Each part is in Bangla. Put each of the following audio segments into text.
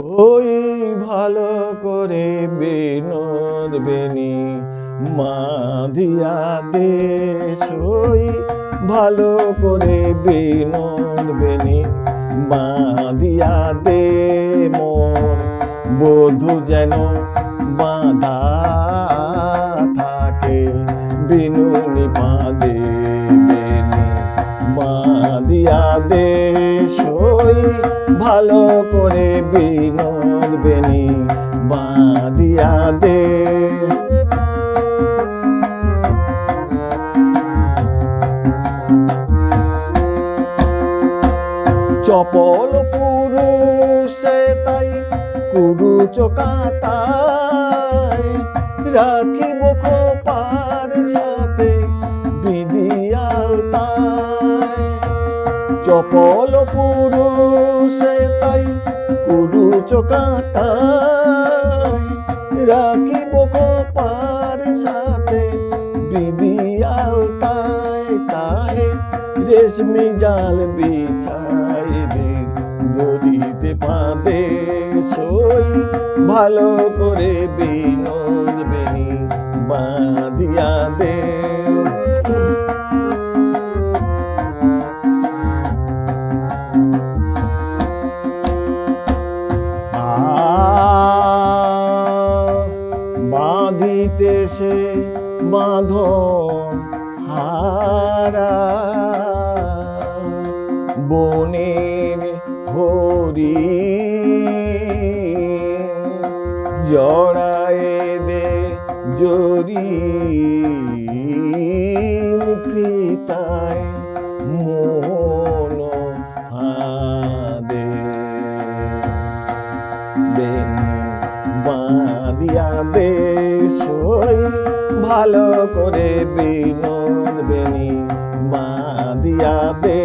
ওই ভালো করে বিনোদ বেনি মাধিয়া দে, ওই ভালো করে বিনোদ বেনি মাধিয়া দে, মোর বধূ যেন বাঁধা থাকে বিনুনি পাদে বেনি বাঁধিয়া দে, ওই ভালো করে বিনোদ বেনি বাঁধিয়া দে। চপল পুরুষে তাই কুরুচ কাঁটায়, রাখিব খোপার সাথে বিধিয়ালতায়। চপল পুরুষে তাই কুরুচ কাঁটায়, রাখিব খোপার সাথে বিধিয়ালতায়। তাহে রেশমি জাল বিছাই দে দড়িতে বাঁধে, সই ভালো করে বিনোদ বেনি বাঁধিয়া দে। বাঁধিতে সে বাঁধন হারা, বনের হরিণ জড়ায়ে দে জরিন, ফিতায় মন হাদে বেনি বাঁধিয়া দে, সই ভালো করে বিনোদ বেনি বাঁধিয়া দে।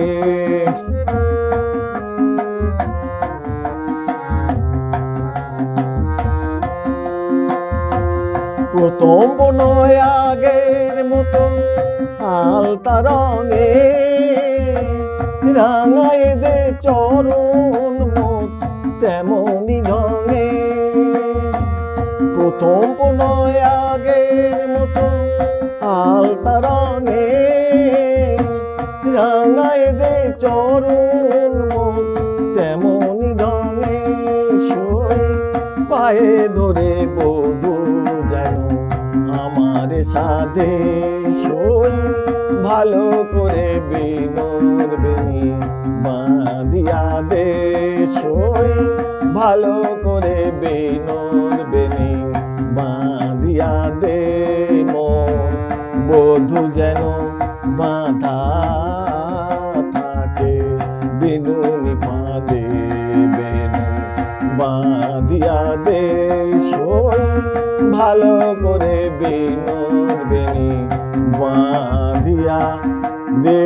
প্রথম নয় আগের মতো আলতা রঙে, রাঙায় দে চরণ মোট তেমনি ঢঙে। প্রথম নয় আগের মতো আলতা রঙে, রাঙায় দে চরণ মোট তেমনি ঢঙে। সই পায়ে ধরে বধূ যেন আমার সাধে, সই ভালো করে বিনোদ বেনি বাঁধিয়া দে, সই ভালো করে বিনোদ বেনি বাঁধিয়া দে। মোর বধূ যেন বাঁধা থাকে বিনুনি ফাঁদে বেনি বাঁধিয়া দে, সই ভালো করে বিনোদ বেনি বাঁধিয়া দে।